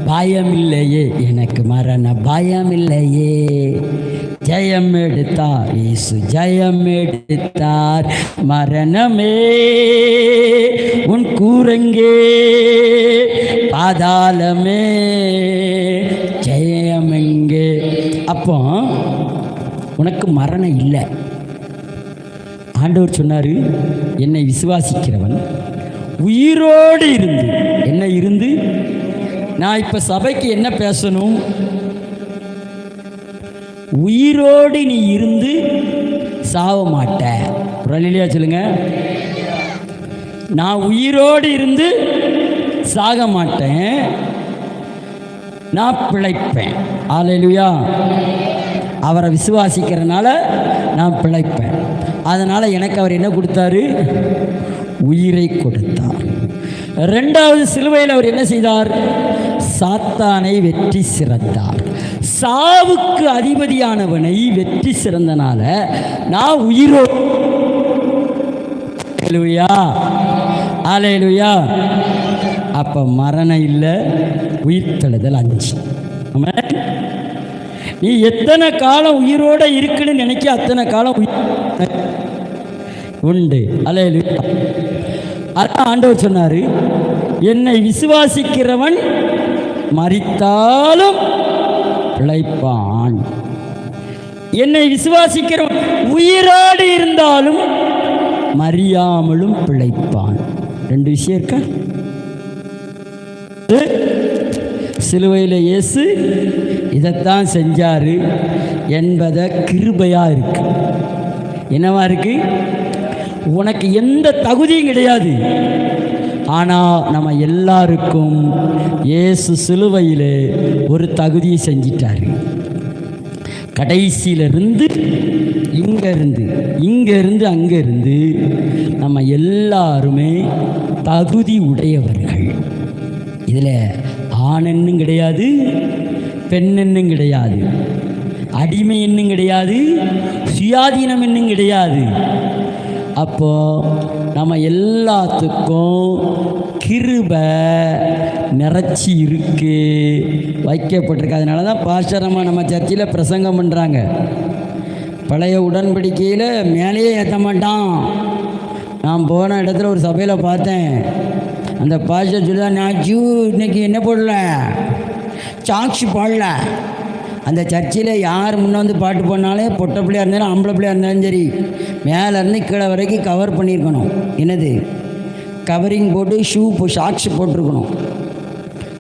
பயமில்லையே, எனக்கு மரண பயமில்லையே. ஜெயம் எடுத்தார் இயேசு, ஜெயம் எடுத்தார். மரணமே உன் கூரங்கே, பாதாளமே ஜெயமெங்கே. அப்போ உனக்கு மரணம் இல்லை. ஆண்டவர் சொன்னார், என்னை விசுவாசிக்கிறவன் உயிரோடு இருந்து, என்ன இருந்து, நான் இப்போ சபைக்கு என்ன பேசணும், உயிரோடு நீ இருந்து சாவ மாட்ட. இல்லையா சொல்லுங்க, நான் உயிரோடு இருந்து சாக மாட்டேன், நான் பிழைப்பேன். அல்லேலூயா. அவரை விசுவாசிக்கிறனால நான் பிழைப்பேன். அதனால் எனக்கு அவர் என்ன கொடுத்தாரு? உயிரை கொடுத்தார். ரெண்டாவது சிலுவையில் அவர் என்ன செய்தார்? சாத்தானை வெற்றி சிறந்தார். சாவுக்கு அதிபதியானவனை வெற்றி சிறந்தனால நான் உயிரோடு. அல்லேலூயா, அல்லேலூயா. அப்போ மரணம் இல்லை, உயிர்த்தெழுதல் 5. நீ எத்தனை காலம் உயிரோடு இருக்குன்னு நினைக்க அத்தனை காலம் உண்டு. அல்லேலூயா. அதான் ஆண்டவர் சொன்னார், என்னை விசுவாசிக்கிறவன் மரித்தாலும் பிழைப்பான். என்னை விசுவாசிக்கிறவன் உயிரோடு இருந்தாலும் மறியாமலும் பிழைப்பான். 2 விஷயம் இருக்கா? சிலுவையில் இயேசு இதைத்தான் செஞ்சார் என்பதை கிருபையாக இருக்கு. என்னவா இருக்கு? உனக்கு எந்த தகுதியும் கிடையாது. ஆனால் நம்ம எல்லாருக்கும் இயேசு சிலுவையில் ஒரு தகுதியை செஞ்சிட்டார். கடைசியிலிருந்து இங்கேருந்து அங்கேருந்து நம்ம எல்லாருமே தகுதி உடையவர்கள். இதில் ஆணென்னும் கிடையாது, பெண்ணென்னும் கிடையாது, அடிமை என்னும் கிடையாது, சுயாதீனம் என்னும் கிடையாது. அப்போது நம்ம எல்லாத்துக்கும் கிருபை நிறைச்சி இருக்கு, வைக்கப்பட்டிருக்கு. அதனால தான் பாஸ்டரம்மா நம்ம சர்ச்சில் பிரசங்கம் பண்ணுறாங்க. பழைய உடன்படிக்கையில் மேலேயே ஏற்ற மாட்டான். நான் போன இடத்துல ஒரு சபையில் பார்த்தேன். அந்த பாஸ்டர் சொல்லுதான், நான் ஜூ இன்னைக்கு என்ன போடல, சாட்சி பாடல. அந்த சர்ச்சில் யார் முன்னே வந்து பாட்டு பண்ணாலே பொட்டை பிள்ளையாக இருந்தாலும் ஆம்பளை பிள்ளையாக இருந்தாலும் சரி, மேலேருந்து கீழே வரைக்கும் கவர் பண்ணியிருக்கணும். என்னது? கவரிங் போட்டு ஷாக்ஸ் போட்டிருக்கணும்.